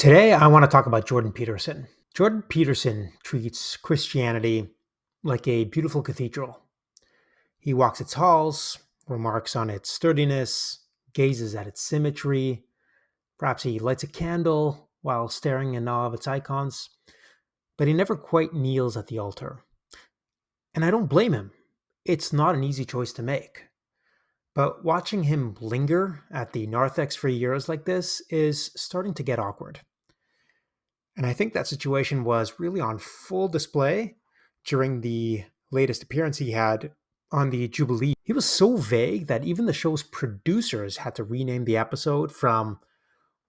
Today, I want to talk about Jordan Peterson. Jordan Peterson treats Christianity like a beautiful cathedral. He walks its halls, remarks on its sturdiness, gazes at its symmetry. Perhaps he lights a candle while staring in awe of its icons, but he never quite kneels at the altar. And I don't blame him. It's not an easy choice to make. But watching him linger at the narthex for years like this is starting to get awkward. And I think that situation was really on full display during the latest appearance he had on the Jubilee. He was so vague that even the show's producers had to rename the episode from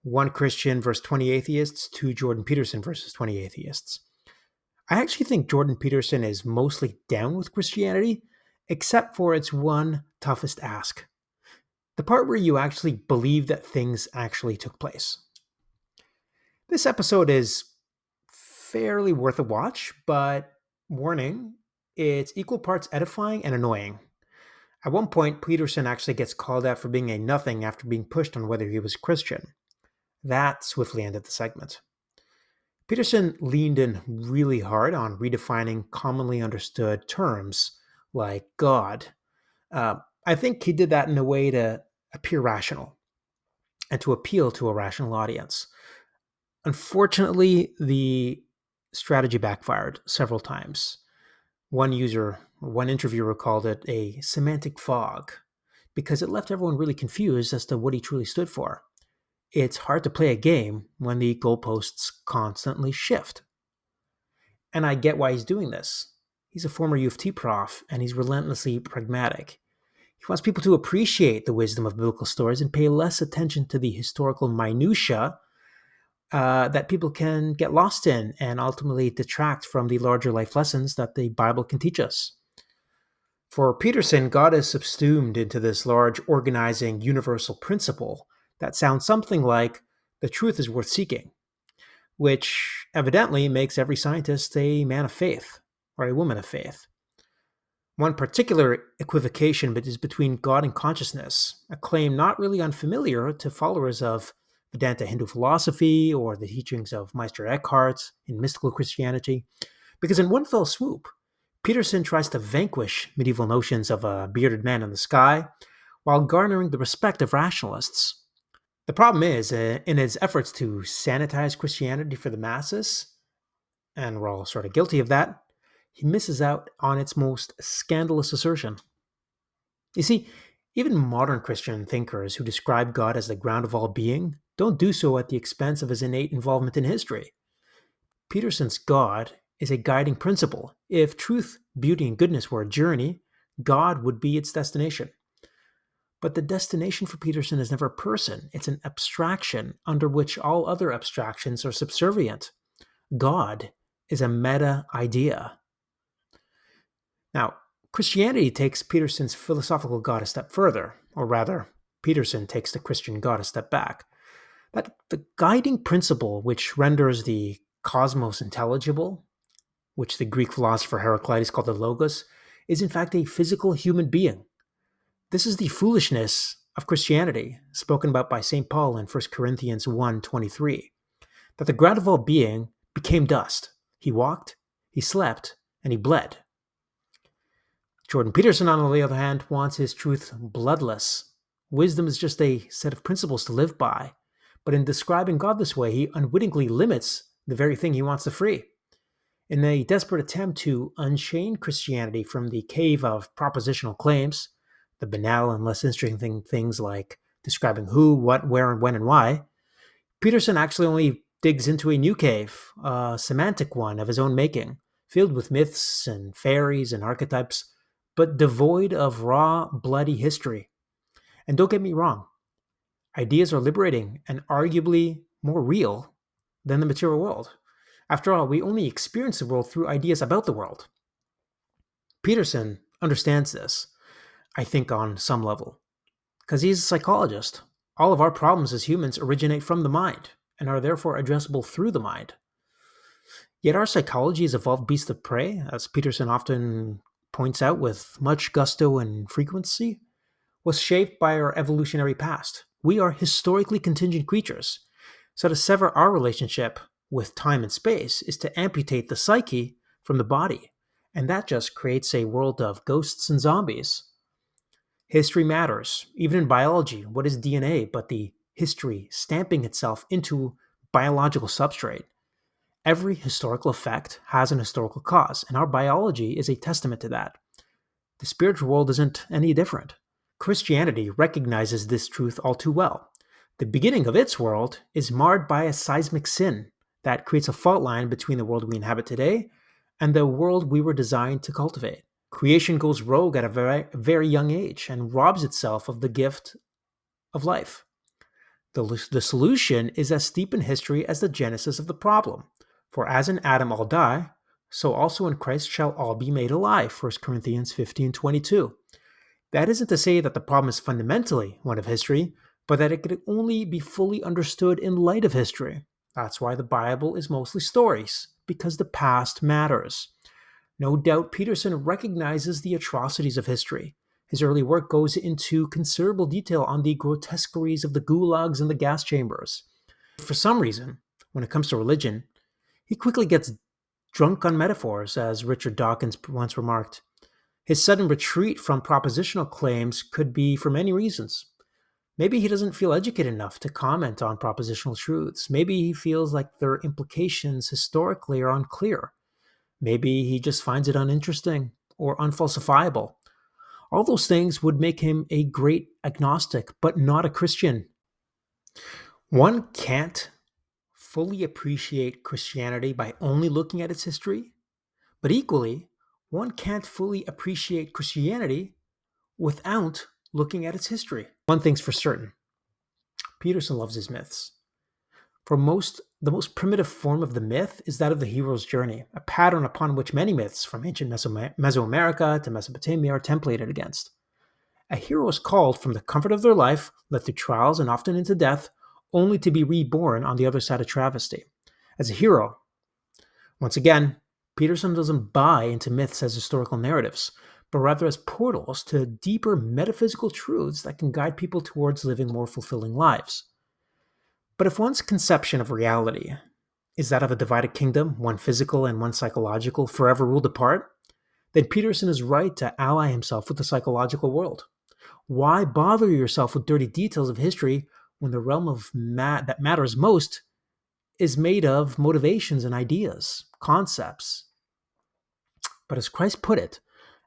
One Christian versus 20 Atheists to Jordan Peterson versus 20 Atheists. I actually think Jordan Peterson is mostly down with Christianity, except for its one toughest ask, the part where you actually believe that things actually took place. This episode is fairly worth a watch, but warning, it's equal parts edifying and annoying. At one point, Peterson actually gets called out for being a nothing after being pushed on whether he was Christian. That swiftly ended the segment. Peterson leaned in really hard on redefining commonly understood terms like God. I think he did that in a way to appear rational and to appeal to a rational audience. Unfortunately, the strategy backfired several times. One interviewer called it a semantic fog because it left everyone really confused as to what he truly stood for. It's hard to play a game when the goalposts constantly shift. And I get why he's doing this. He's a former U of T prof, and he's relentlessly pragmatic. He wants people to appreciate the wisdom of biblical stories and pay less attention to the historical minutiae that people can get lost in and ultimately detract from the larger life lessons that the Bible can teach us. For Peterson, God is subsumed into this large organizing universal principle that sounds something like the truth is worth seeking, which evidently makes every scientist a man of faith or a woman of faith. One particular equivocation is between God and consciousness, a claim not really unfamiliar to followers of Vedanta Hindu philosophy or the teachings of Meister Eckhart in mystical Christianity, because in one fell swoop, Peterson tries to vanquish medieval notions of a bearded man in the sky while garnering the respect of rationalists. The problem is, in his efforts to sanitize Christianity for the masses, and we're all sort of guilty of that, he misses out on its most scandalous assertion. You see, even modern Christian thinkers who describe God as the ground of all being don't do so at the expense of his innate involvement in history. Peterson's God is a guiding principle. If truth, beauty, and goodness were a journey, God would be its destination. But the destination for Peterson is never a person, it's an abstraction under which all other abstractions are subservient. God is a meta idea. Now, Christianity takes Peterson's philosophical God a step further, or rather, Peterson takes the Christian God a step back. That the guiding principle which renders the cosmos intelligible, which the Greek philosopher Heraclitus called the Logos, is in fact a physical human being. This is the foolishness of Christianity, spoken about by St. Paul in 1 Corinthians 1:23, that the ground of all being became dust. He walked, he slept, and he bled. Jordan Peterson, on the other hand, wants his truth bloodless. Wisdom is just a set of principles to live by. But in describing God this way, he unwittingly limits the very thing he wants to free. In a desperate attempt to unchain Christianity from the cave of propositional claims, the banal and less interesting things like describing who, what, where, and when, and why, Peterson actually only digs into a new cave, a semantic one of his own making, filled with myths and fairies and archetypes, but devoid of raw, bloody history. And don't get me wrong, ideas are liberating and arguably more real than the material world. After all, we only experience the world through ideas about the world. Peterson understands this, I think, on some level, because he's a psychologist. All of our problems as humans originate from the mind and are therefore addressable through the mind. Yet our psychology has evolved beasts of prey, as Peterson often points out with much gusto and frequency, was shaped by our evolutionary past. We are historically contingent creatures. So to sever our relationship with time and space is to amputate the psyche from the body. And that just creates a world of ghosts and zombies. History matters. Even in biology, what is DNA but the history stamping itself into biological substrate? Every historical effect has an historical cause, and our biology is a testament to that. The spiritual world isn't any different. Christianity recognizes this truth all too well. The beginning of its world is marred by a seismic sin that creates a fault line between the world we inhabit today and the world we were designed to cultivate. Creation goes rogue at a very young age and robs itself of the gift of life. The solution is as steep in history as the genesis of the problem. For as in Adam all die, so also in Christ shall all be made alive. 1 Corinthians 15:22. That isn't to say that the problem is fundamentally one of history, but that it could only be fully understood in light of history. That's why the Bible is mostly stories, because the past matters. No doubt Peterson recognizes the atrocities of history. His early work goes into considerable detail on the grotesqueries of the gulags and the gas chambers. For some reason, when it comes to religion, he quickly gets drunk on metaphors, as Richard Dawkins once remarked. His sudden retreat from propositional claims could be for many reasons. Maybe he doesn't feel educated enough to comment on propositional truths. Maybe he feels like their implications historically are unclear. Maybe he just finds it uninteresting or unfalsifiable. All those things would make him a great agnostic, but not a Christian. One can't fully appreciate Christianity by only looking at its history, but equally, one can't fully appreciate Christianity without looking at its history. One thing's for certain: Peterson loves his myths. For most, the most primitive form of the myth is that of the hero's journey, a pattern upon which many myths from ancient Mesoamerica to Mesopotamia are templated against. A hero is called from the comfort of their life, led through trials and often into death, only to be reborn on the other side of travesty. As a hero, once again, Peterson doesn't buy into myths as historical narratives, but rather as portals to deeper metaphysical truths that can guide people towards living more fulfilling lives. But if one's conception of reality is that of a divided kingdom, one physical and one psychological, forever ruled apart, then Peterson is right to ally himself with the psychological world. Why bother yourself with dirty details of history when the realm of that matters most is made of motivations and ideas, concepts? But as Christ put it,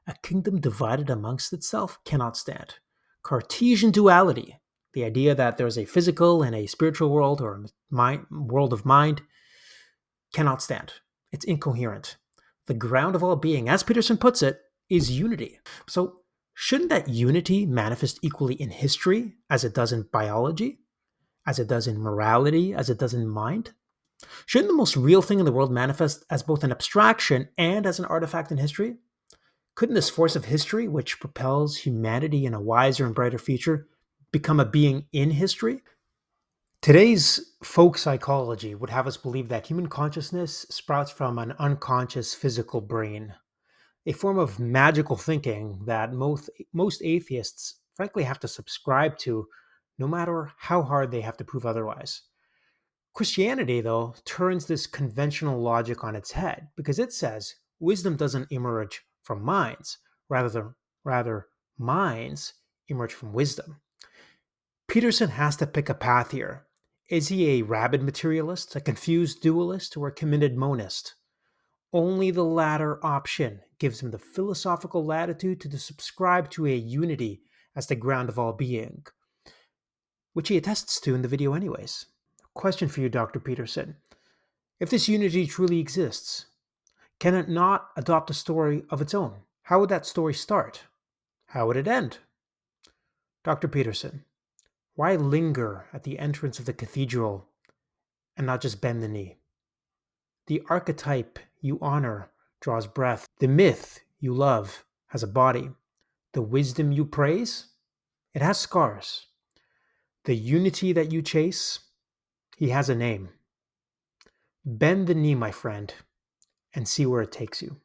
a kingdom divided amongst itself cannot stand. Cartesian duality, the idea that there's a physical and a spiritual world or a world of mind, cannot stand. It's incoherent. The ground of all being, as Peterson puts it, is unity. So, shouldn't that unity manifest equally in history as it does in biology, as it does in morality, as it does in mind? Shouldn't the most real thing in the world manifest as both an abstraction and as an artifact in history? Couldn't this force of history, which propels humanity in a wiser and brighter future, become a being in history? Today's folk psychology would have us believe that human consciousness sprouts from an unconscious physical brain, a form of magical thinking that most atheists frankly have to subscribe to, no matter how hard they have to prove otherwise. Christianity, though, turns this conventional logic on its head because it says wisdom doesn't emerge from minds, rather minds emerge from wisdom. Peterson has to pick a path here. Is he a rabid materialist, a confused dualist, or a committed monist? Only the latter option gives him the philosophical latitude to subscribe to a unity as the ground of all being, which he attests to in the video anyways. Question for you, Dr. Peterson. If this unity truly exists, can it not adopt a story of its own? How would that story start? How would it end? Dr. Peterson, why linger at the entrance of the cathedral and not just bend the knee? The archetype you honor draws breath. The myth you love has a body. The wisdom you praise, it has scars. The unity that you chase, he has a name. Bend the knee, my friend, and see where it takes you.